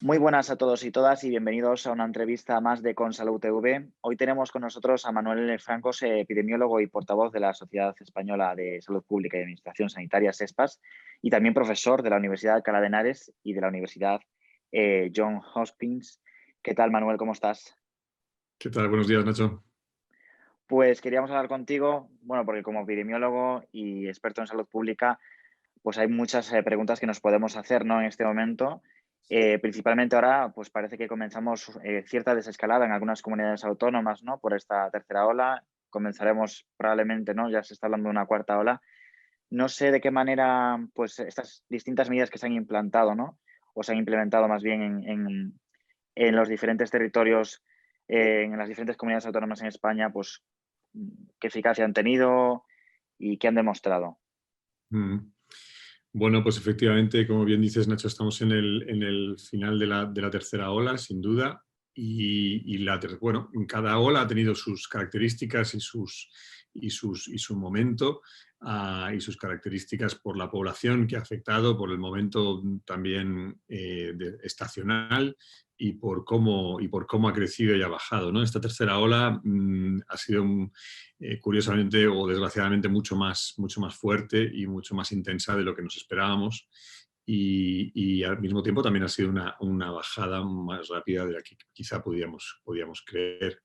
Muy buenas a todos y todas y bienvenidos a una entrevista más de Consalud TV. Hoy tenemos con nosotros a Manuel Francos, epidemiólogo y portavoz de la Sociedad Española de Salud Pública y Administración Sanitaria, SESPAS, y también profesor de la Universidad de Alcalá de Henares y de la Universidad Johns Hopkins. ¿Qué tal, Manuel? ¿Cómo estás? ¿Qué tal? Buenos días, Nacho. Pues queríamos hablar contigo, bueno, porque como epidemiólogo y experto en salud pública, pues hay muchas preguntas que nos podemos hacer, ¿no? En este momento. Principalmente ahora, pues parece que comenzamos cierta desescalada en algunas comunidades autónomas, ¿no? Por esta tercera ola. Comenzaremos probablemente, ¿no? Ya se está hablando de una cuarta ola. No sé de qué manera, pues estas distintas medidas que se han implantado, ¿no? O se han implementado más bien en los diferentes territorios, en las diferentes comunidades autónomas en España, pues qué eficacia han tenido y qué han demostrado. Mm. Bueno, pues efectivamente, como bien dices, Nacho, estamos en el final de la tercera ola, sin duda. Bueno, cada ola ha tenido sus características y su momento, y sus características por la población que ha afectado, por el momento también estacional y por cómo ha crecido y ha bajado, ¿no? Esta tercera ola ha sido curiosamente o desgraciadamente mucho más fuerte y mucho más intensa de lo que nos esperábamos, y al mismo tiempo también ha sido una bajada más rápida de la que quizá podíamos creer.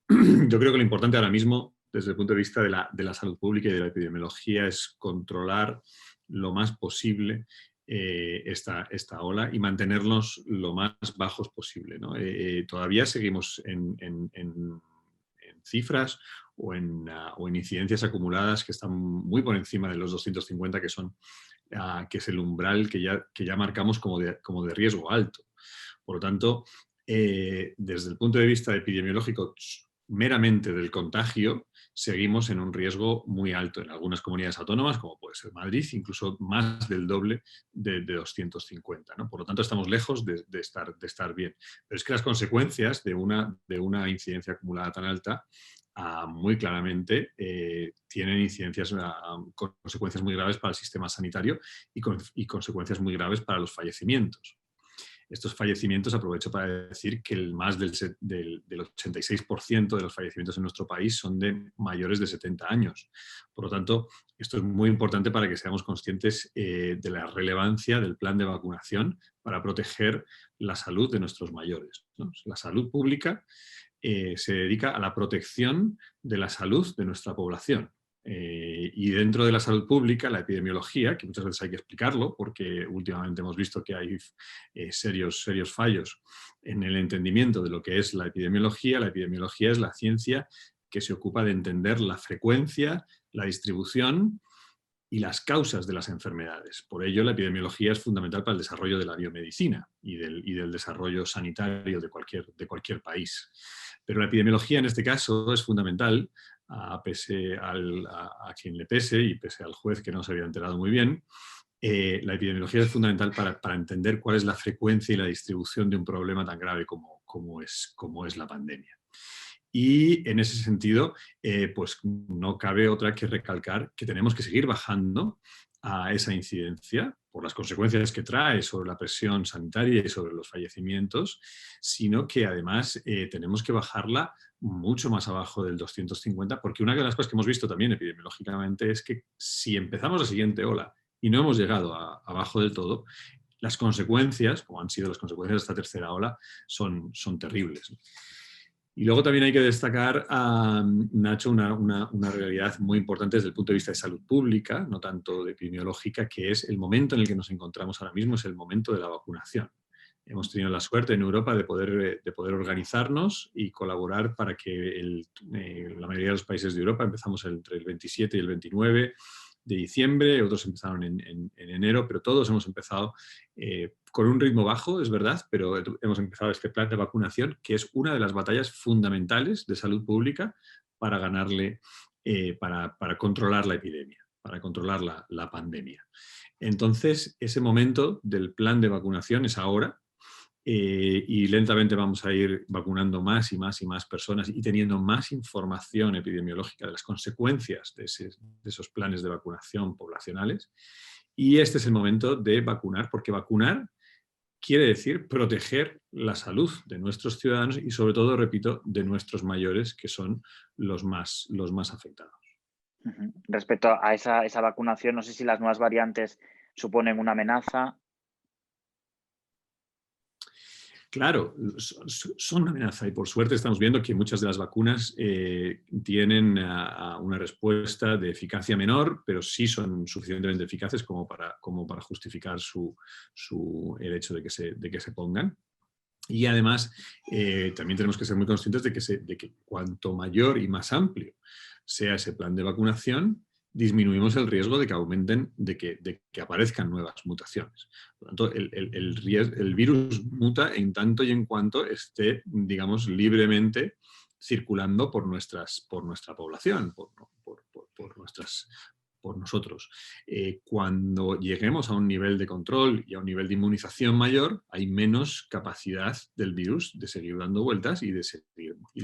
Yo creo que lo importante ahora mismo, desde el punto de vista de la salud pública y de la epidemiología, es controlar lo más posible esta ola y mantenernos lo más bajos posible, ¿no? Todavía seguimos en cifras o en incidencias acumuladas que están muy por encima de los 250, que es el umbral que ya marcamos como de riesgo alto. Por lo tanto, desde el punto de vista epidemiológico meramente del contagio, seguimos en un riesgo muy alto en algunas comunidades autónomas, como puede ser Madrid, incluso más del doble de 250, ¿no? Por lo tanto, estamos lejos de estar bien. Pero es que las consecuencias de una incidencia acumulada tan alta, muy claramente tienen consecuencias muy graves para el sistema sanitario y consecuencias muy graves para los fallecimientos. Estos fallecimientos, aprovecho para decir que más del 86% de los fallecimientos en nuestro país son de mayores de 70 años. Por lo tanto, esto es muy importante para que seamos conscientes de la relevancia del plan de vacunación para proteger la salud de nuestros mayores, ¿no? La salud pública se dedica a la protección de la salud de nuestra población. Y dentro de la salud pública, la epidemiología, que muchas veces hay que explicarlo, porque últimamente hemos visto que hay serios fallos en el entendimiento de lo que es la epidemiología. La epidemiología es la ciencia que se ocupa de entender la frecuencia, la distribución y las causas de las enfermedades. Por ello, la epidemiología es fundamental para el desarrollo de la biomedicina y del desarrollo sanitario de cualquier país. Pero la epidemiología en este caso es fundamental, pese a quien le pese y pese al juez que no se había enterado muy bien. La epidemiología es fundamental para entender cuál es la frecuencia y la distribución de un problema tan grave como es la pandemia. Y en ese sentido, pues no cabe otra que recalcar que tenemos que seguir bajando a esa incidencia por las consecuencias que trae sobre la presión sanitaria y sobre los fallecimientos, sino que además tenemos que bajarla mucho más abajo del 250, porque una de las cosas que hemos visto también epidemiológicamente es que si empezamos la siguiente ola y no hemos llegado abajo del todo, las consecuencias, como han sido las consecuencias de esta tercera ola, son terribles. Y luego también hay que destacar, Nacho, una realidad muy importante desde el punto de vista de salud pública, no tanto de epidemiológica, que es el momento en el que nos encontramos ahora mismo, es el momento de la vacunación. Hemos tenido la suerte en Europa de poder organizarnos y colaborar para que la mayoría de los países de Europa empezamos entre el 27 y el 29 de diciembre, otros empezaron en enero, pero todos hemos empezado con un ritmo bajo, es verdad, pero hemos empezado este plan de vacunación, que es una de las batallas fundamentales de salud pública para ganarle, para controlar la epidemia, para controlar la pandemia. Entonces, ese momento del plan de vacunación es ahora, y lentamente vamos a ir vacunando más y más y más personas y teniendo más información epidemiológica de las consecuencias de esos planes de vacunación poblacionales. Y este es el momento de vacunar, porque vacunar quiere decir proteger la salud de nuestros ciudadanos y, sobre todo, repito, de nuestros mayores, que son los más afectados. Ujú. Respecto a esa vacunación, no sé si las nuevas variantes suponen una amenaza. Claro, son una amenaza y por suerte estamos viendo que muchas de las vacunas tienen una respuesta de eficacia menor, pero sí son suficientemente eficaces como para justificar el hecho de que se pongan. Y además, también tenemos que ser muy conscientes de que cuanto mayor y más amplio sea ese plan de vacunación, disminuimos el riesgo de que aumenten, de que aparezcan nuevas mutaciones. Por lo tanto, el virus muta en tanto y en cuanto esté, digamos, libremente circulando por nuestra población, por nosotros. Cuando lleguemos a un nivel de control y a un nivel de inmunización mayor, hay menos capacidad del virus de seguir dando vueltas y de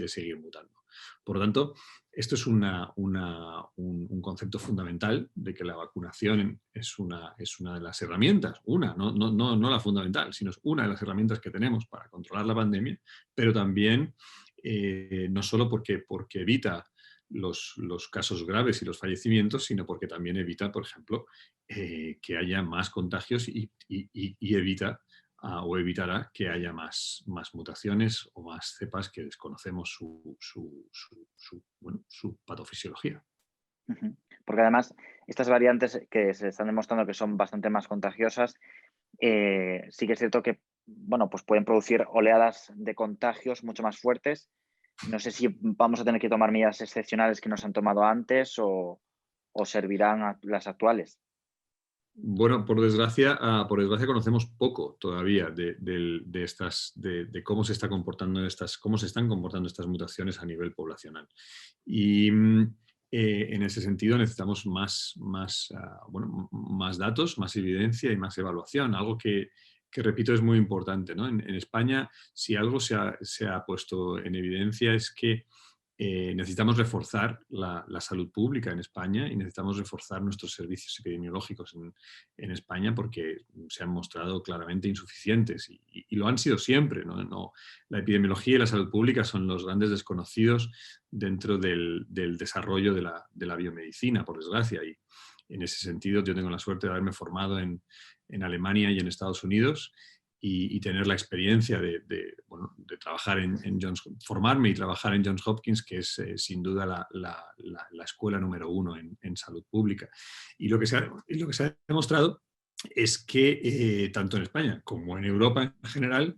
seguir mutando. Por lo tanto, esto es un concepto fundamental de que la vacunación es una de las herramientas, no la fundamental, sino es una de las herramientas que tenemos para controlar la pandemia, pero también no solo porque evita los casos graves y los fallecimientos, sino porque también evita, por ejemplo, que haya más contagios y evita o evitará que haya más mutaciones o más cepas que desconocemos su patofisiología. Ujú. Porque además estas variantes que se están demostrando que son bastante más contagiosas, sí que es cierto que, bueno, pues pueden producir oleadas de contagios mucho más fuertes. No sé si vamos a tener que tomar medidas excepcionales que no se han tomado antes o servirán a las actuales. Bueno, por desgracia conocemos poco todavía de cómo se está comportando cómo se están comportando estas mutaciones a nivel poblacional. Y en ese sentido necesitamos más datos, más evidencia y más evaluación, algo que repito es muy importante, ¿no? En España, si algo se ha puesto en evidencia es que necesitamos reforzar la salud pública en España y necesitamos reforzar nuestros servicios epidemiológicos en España porque se han mostrado claramente insuficientes y lo han sido siempre, ¿no? La epidemiología y la salud pública son los grandes desconocidos dentro del desarrollo de la biomedicina, por desgracia. Y en ese sentido yo tengo la suerte de haberme formado en Alemania y en Estados Unidos y tener la experiencia de trabajar formarme y trabajar en Johns Hopkins, que es sin duda la escuela número uno en salud pública. Y lo que se ha demostrado es que tanto en España como en Europa en general,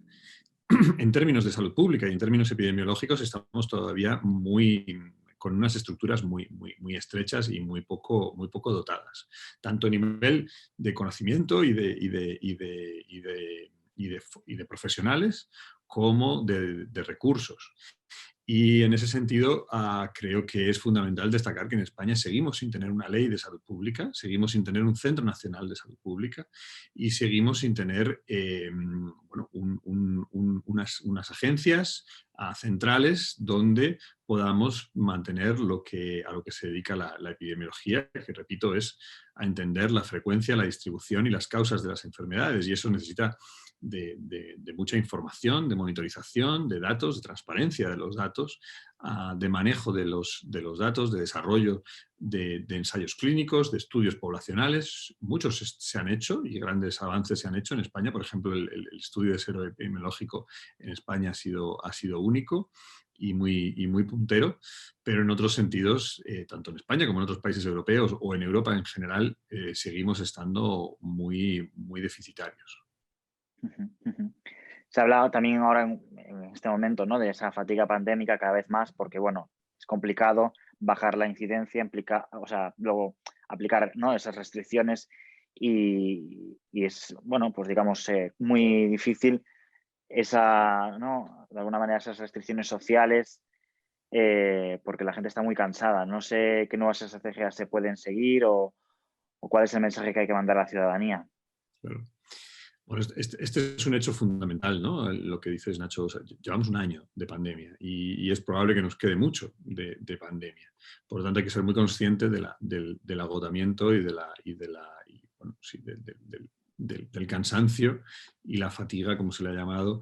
en términos de salud pública y en términos epidemiológicos, estamos todavía con unas estructuras muy estrechas y muy poco dotadas, tanto a nivel de conocimiento y de profesionales como de recursos. Y en ese sentido, creo que es fundamental destacar que en España seguimos sin tener una ley de salud pública, seguimos sin tener un Centro Nacional de Salud Pública y seguimos sin tener unas agencias centrales donde podamos mantener a lo que se dedica la epidemiología, que repito es a entender la frecuencia, la distribución y las causas de las enfermedades, y eso necesita de mucha información, de monitorización, de datos, de transparencia de los datos, de manejo de los datos, de desarrollo de ensayos clínicos, de estudios poblacionales. Muchos se han hecho y grandes avances se han hecho en España. Por ejemplo, el estudio de sero epidemiológico en España ha sido único y muy puntero, pero en otros sentidos, tanto en España como en otros países europeos o en Europa en general, seguimos estando muy deficitarios. Ujú, ujú. Se ha hablado también ahora en este momento, ¿no?, de esa fatiga pandémica cada vez más porque, bueno, es complicado bajar la incidencia, o sea, luego aplicar, ¿no?, esas restricciones y es, bueno, pues digamos, muy difícil ¿no?, de alguna manera esas restricciones sociales porque la gente está muy cansada. No sé qué nuevas estrategias se pueden seguir o cuál es el mensaje que hay que mandar a la ciudadanía. Claro. Bueno, este es un hecho fundamental, ¿no? Lo que dices, Nacho. O sea, llevamos un año de pandemia y es probable que nos quede mucho de pandemia. Por lo tanto, hay que ser muy consciente del agotamiento y del cansancio y la fatiga, como se le ha llamado,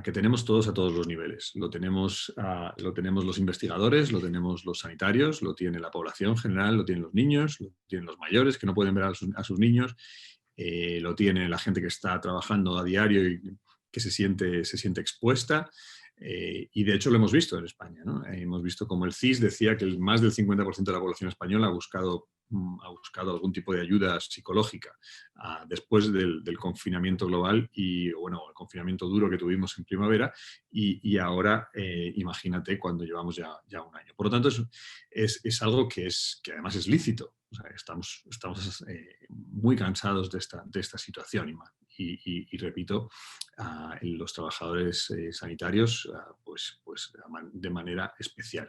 que tenemos todos a todos los niveles. Lo tenemos los investigadores, lo tenemos los sanitarios, lo tiene la población general, lo tienen los niños, lo tienen los mayores que no pueden ver a sus niños, lo tiene la gente que está trabajando a diario y que se siente expuesta. Y de hecho lo hemos visto en España, ¿no? Hemos visto como el CIS decía que más del 50% de la población española ha buscado algún tipo de ayuda psicológica después del confinamiento global y, bueno, el confinamiento duro que tuvimos en primavera y ahora imagínate cuando llevamos ya un año. Por lo tanto, es algo que además es lícito. O sea, estamos muy cansados de esta situación y repito, los trabajadores sanitarios pues de manera especial.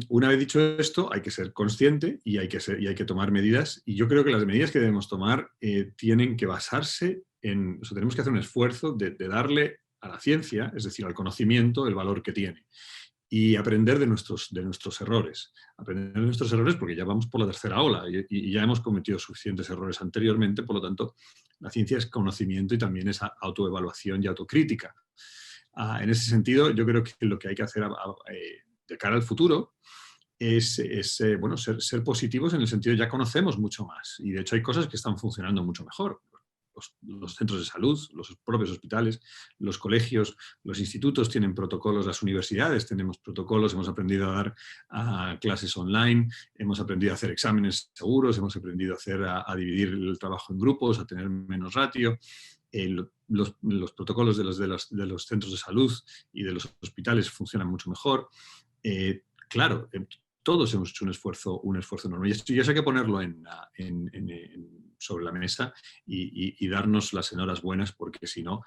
Una vez dicho esto, hay que ser consciente y hay que tomar medidas, y yo creo que las medidas que debemos tomar tienen que basarse en, o sea, tenemos que hacer un esfuerzo de darle a la ciencia, es decir, al conocimiento, el valor que tiene. Y aprender de nuestros errores. Aprender de nuestros errores porque ya vamos por la tercera ola y ya hemos cometido suficientes errores anteriormente, por lo tanto, la ciencia es conocimiento y también es autoevaluación y autocrítica. En ese sentido, yo creo que lo que hay que hacer de cara al futuro es bueno, ser positivos en el sentido de ya conocemos mucho más y de hecho hay cosas que están funcionando mucho mejor. Los centros de salud, los propios hospitales, los colegios, los institutos tienen protocolos, las universidades tenemos protocolos, hemos aprendido a dar clases online, hemos aprendido a hacer exámenes seguros, hemos aprendido a dividir el trabajo en grupos, a tener menos ratio. Los protocolos de los centros de salud y de los hospitales funcionan mucho mejor. Claro, todos hemos hecho un esfuerzo enorme. Y eso hay que ponerlo sobre la mesa y darnos las enhorabuenas porque si no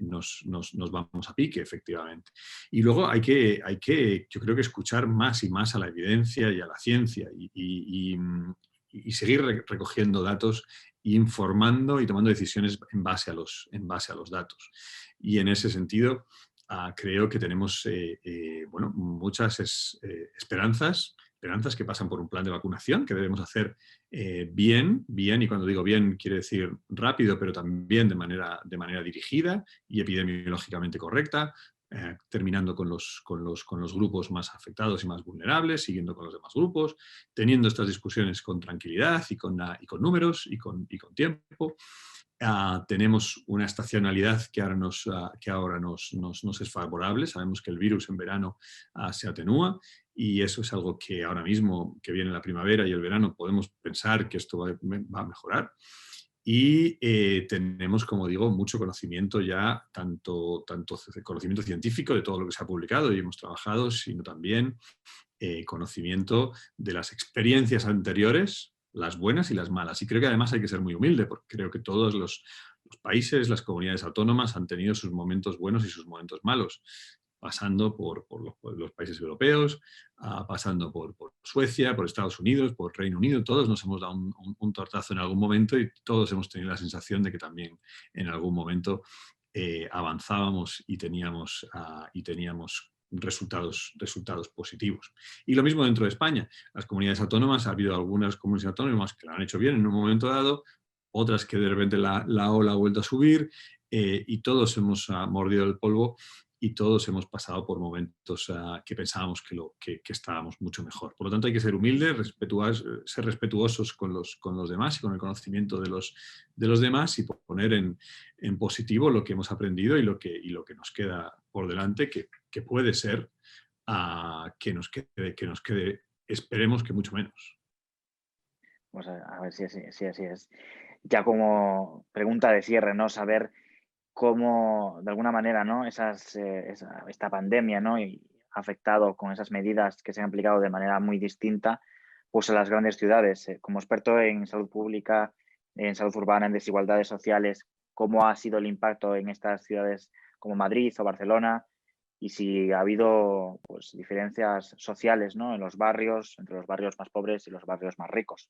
nos vamos a pique, efectivamente. Y luego hay que, yo creo que escuchar más y más a la evidencia y a la ciencia y seguir recogiendo datos, informando y tomando decisiones en base a los datos. Y en ese sentido, creo que tenemos bueno, muchas esperanzas que pasan por un plan de vacunación que debemos hacer bien, y cuando digo bien quiere decir rápido, pero también de manera dirigida y epidemiológicamente correcta, terminando con los grupos más afectados y más vulnerables, siguiendo con los demás grupos, teniendo estas discusiones con tranquilidad y con números y con tiempo. Tenemos una estacionalidad que ahora nos es favorable. Sabemos que el virus en verano se atenúa y eso es algo que ahora mismo, que viene la primavera y el verano, podemos pensar que esto va a mejorar. Y tenemos, como digo, mucho conocimiento ya, tanto conocimiento científico de todo lo que se ha publicado y hemos trabajado, sino también conocimiento de las experiencias anteriores, las buenas y las malas. Y creo que además hay que ser muy humilde, porque creo que todos los países, las comunidades autónomas han tenido sus momentos buenos y sus momentos malos, pasando por los países europeos, pasando por Suecia, por Estados Unidos, por Reino Unido. Todos nos hemos dado un tortazo en algún momento y todos hemos tenido la sensación de que también en algún momento avanzábamos y teníamos resultados positivos. Y lo mismo dentro de España. Las comunidades autónomas, ha habido algunas comunidades autónomas que lo han hecho bien en un momento dado, otras que de repente la ola ha vuelto a subir y todos hemos mordido el polvo y todos hemos pasado por momentos que pensábamos que estábamos mucho mejor. Por lo tanto, hay que ser humildes, ser respetuosos con los demás y con el conocimiento de los demás y poner en positivo lo que hemos aprendido y lo que nos queda por delante, que puede ser que nos quede, esperemos que mucho menos. Pues a ver si así es. Ya como pregunta de cierre, ¿no? Saber cómo, de alguna manera, ¿no? Esta pandemia, ¿no? Y ha afectado con esas medidas que se han aplicado de manera muy distinta, pues a las grandes ciudades. Como experto en salud pública, en salud urbana, en desigualdades sociales, ¿cómo ha sido el impacto en estas ciudades como Madrid o Barcelona? Y si ha habido, pues, diferencias sociales, ¿no? En los barrios, entre los barrios más pobres y los barrios más ricos.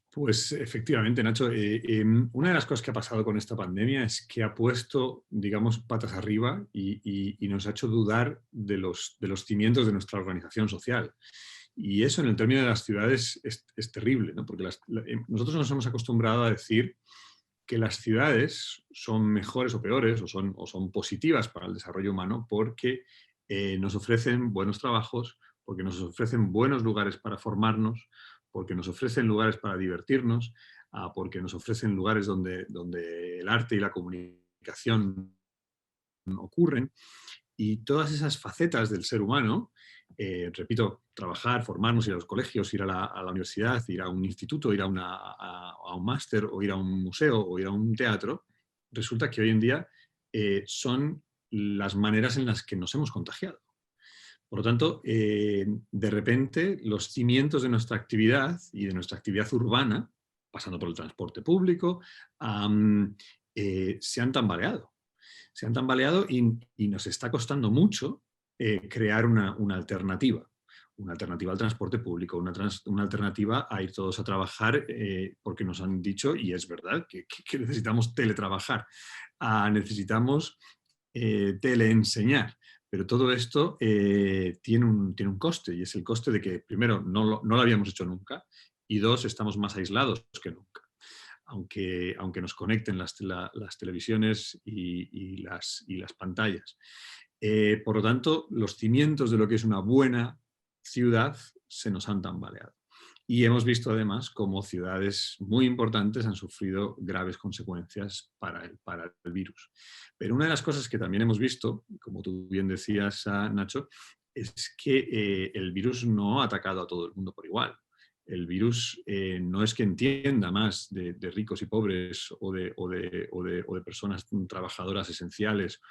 Pues efectivamente, Nacho, una de las cosas que ha pasado con esta pandemia es que ha puesto, digamos, patas arriba y nos ha hecho dudar de los cimientos de nuestra organización social. Y eso en el término de las ciudades es terrible, ¿no? Porque nosotros nos hemos acostumbrado a decir que las ciudades son mejores o peores o son positivas para el desarrollo humano porque nos ofrecen buenos trabajos, porque nos ofrecen buenos lugares para formarnos, porque nos ofrecen lugares para divertirnos, porque nos ofrecen lugares donde el arte y la comunicación ocurren. Y todas esas facetas del ser humano, repito, trabajar, formarnos, ir a los colegios, ir a la universidad, ir a un instituto, ir a un máster o ir a un museo o ir a un teatro, resulta que hoy en día son las maneras en las que nos hemos contagiado. Por lo tanto, de repente, los cimientos de nuestra actividad y de nuestra actividad urbana, pasando por el transporte público, se han tambaleado. Se han tambaleado y nos está costando mucho crear una alternativa. Una alternativa al transporte público, una alternativa a ir todos a trabajar, porque nos han dicho, y es verdad, que necesitamos teletrabajar, necesitamos teleenseñar. Pero todo esto tiene un coste, y es el coste de que, primero, no lo habíamos hecho nunca, y dos, estamos más aislados que nunca. Aunque nos conecten las televisiones y las pantallas. Por lo tanto, los cimientos de lo que es una buena ciudad se nos han tambaleado. Y hemos visto además cómo ciudades muy importantes han sufrido graves consecuencias para el virus. Pero una de las cosas que también hemos visto, como tú bien decías, Nacho, es que el virus no ha atacado a todo el mundo por igual. El virus no es que entienda más de ricos y pobres o de personas trabajadoras esenciales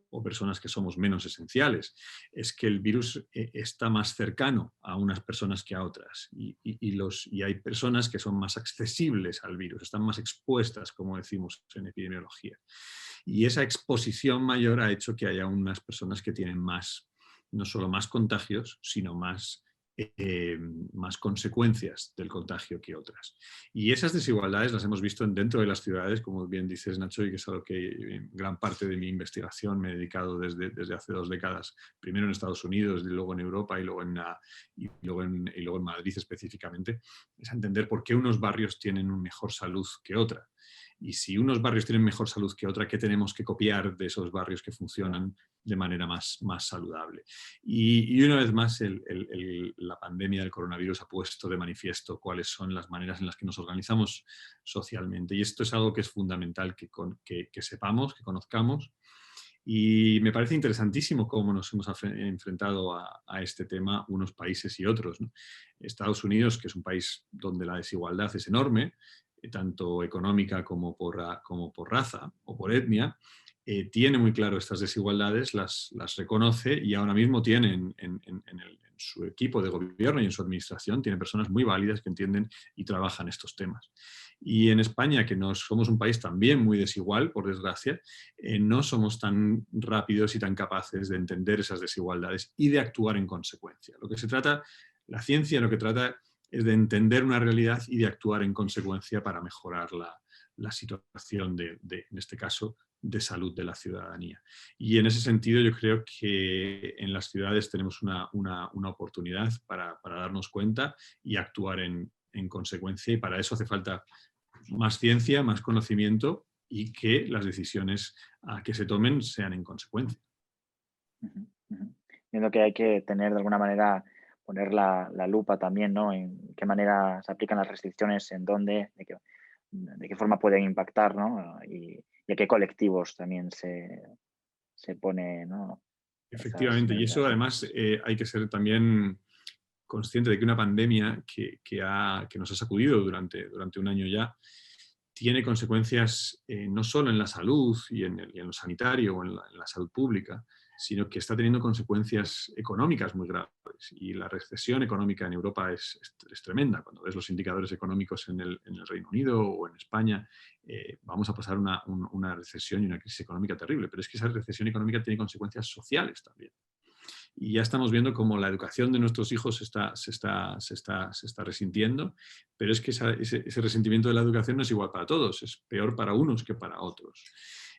o personas que somos menos esenciales. Es que el virus está más cercano a unas personas que a otras y hay personas que son más accesibles al virus, están más expuestas, como decimos en epidemiología. Y esa exposición mayor ha hecho que haya unas personas que tienen más, no solo más contagios, sino más consecuencias del contagio que otras. Y esas desigualdades las hemos visto dentro de las ciudades, como bien dices, Nacho, y que es algo que en gran parte de mi investigación me he dedicado desde hace 2 décadas, primero en Estados Unidos, y luego en Europa y luego en Madrid específicamente, es entender por qué unos barrios tienen mejor salud que otra. Y si unos barrios tienen mejor salud que otra, ¿qué tenemos que copiar de esos barrios que funcionan de manera más saludable? Y una vez más, la pandemia del coronavirus ha puesto de manifiesto cuáles son las maneras en las que nos organizamos socialmente. Y esto es algo que es fundamental que sepamos, que conozcamos. Y me parece interesantísimo cómo nos hemos enfrentado a este tema unos países y otros, ¿no? Estados Unidos, que es un país donde la desigualdad es enorme, tanto económica como por raza o por etnia, tiene muy claro estas desigualdades, las reconoce y ahora mismo tiene en su equipo de gobierno y en su administración, tiene personas muy válidas que entienden y trabajan estos temas. Y en España, que somos un país también muy desigual, por desgracia, no somos tan rápidos y tan capaces de entender esas desigualdades y de actuar en consecuencia. La ciencia lo que trata es de entender una realidad y de actuar en consecuencia para mejorar la situación en este caso, de salud de la ciudadanía. Y en ese sentido yo creo que en las ciudades tenemos una oportunidad para darnos cuenta y actuar en consecuencia, y para eso hace falta más ciencia, más conocimiento y que las decisiones que se tomen sean en consecuencia. Ujú, ujú. Viendo que hay que tener de alguna manera, poner la lupa también, ¿no? En qué manera se aplican las restricciones, en dónde, de qué forma pueden impactar, ¿no? Y a qué colectivos también se pone, ¿no? Esas Efectivamente, y eso medidas. además hay que ser también consciente de que una pandemia que nos ha sacudido durante un año ya tiene consecuencias no solo en la salud y en lo sanitario o en la salud pública, sino que está teniendo consecuencias económicas muy graves. Y la recesión económica en Europa es tremenda. Cuando ves los indicadores económicos en el Reino Unido o en España, vamos a pasar una recesión y una crisis económica terrible. Pero es que esa recesión económica tiene consecuencias sociales también. Y ya estamos viendo cómo la educación de nuestros hijos se está resintiendo, pero es que ese resentimiento de la educación no es igual para todos, es peor para unos que para otros.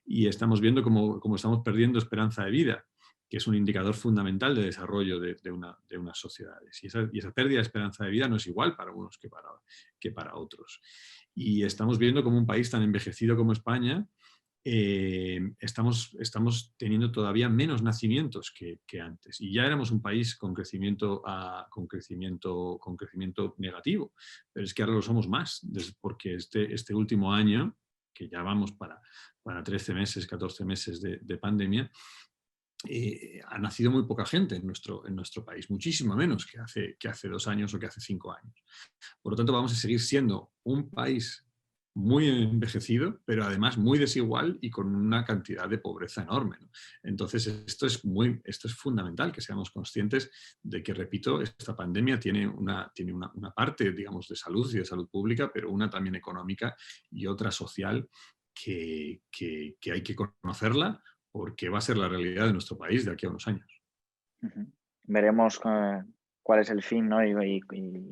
Y estamos viendo cómo estamos perdiendo esperanza de vida, que es un indicador fundamental de desarrollo de unas sociedades. Y esa pérdida de esperanza de vida no es igual para unos que para otros. Y estamos viendo como un país tan envejecido como España, estamos teniendo todavía menos nacimientos que antes. Y ya éramos un país con crecimiento, con crecimiento negativo. Pero es que ahora lo somos más, porque este último año, que ya vamos para 13 meses, 14 meses de pandemia, ha nacido muy poca gente en nuestro país, muchísimo menos que hace 2 años o que hace 5 años. Por lo tanto, vamos a seguir siendo un país muy envejecido, pero además muy desigual y con una cantidad de pobreza enorme, ¿no? Entonces, esto es fundamental, que seamos conscientes de que, repito, esta pandemia tiene una parte, digamos, de salud y de salud pública, pero una también económica y otra social que hay que conocerla, porque va a ser la realidad de nuestro país de aquí a unos años. Ujú. Veremos cuál es el fin, ¿no? Y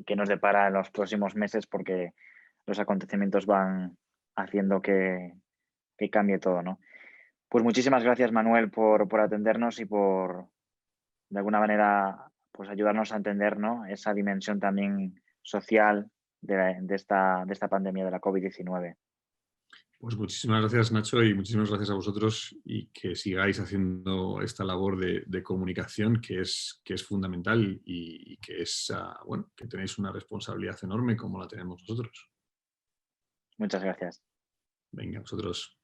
qué nos depara en los próximos meses, porque los acontecimientos van haciendo que cambie todo, ¿no? Pues muchísimas gracias, Manuel, por atendernos y por, de alguna manera, pues ayudarnos a entender, ¿no? Esa dimensión también social de esta pandemia de la COVID-19. Pues muchísimas gracias, Nacho, y muchísimas gracias a vosotros, y que sigáis haciendo esta labor de comunicación que es fundamental y que bueno, que tenéis una responsabilidad enorme como la tenemos nosotros. Muchas gracias. Venga, vosotros.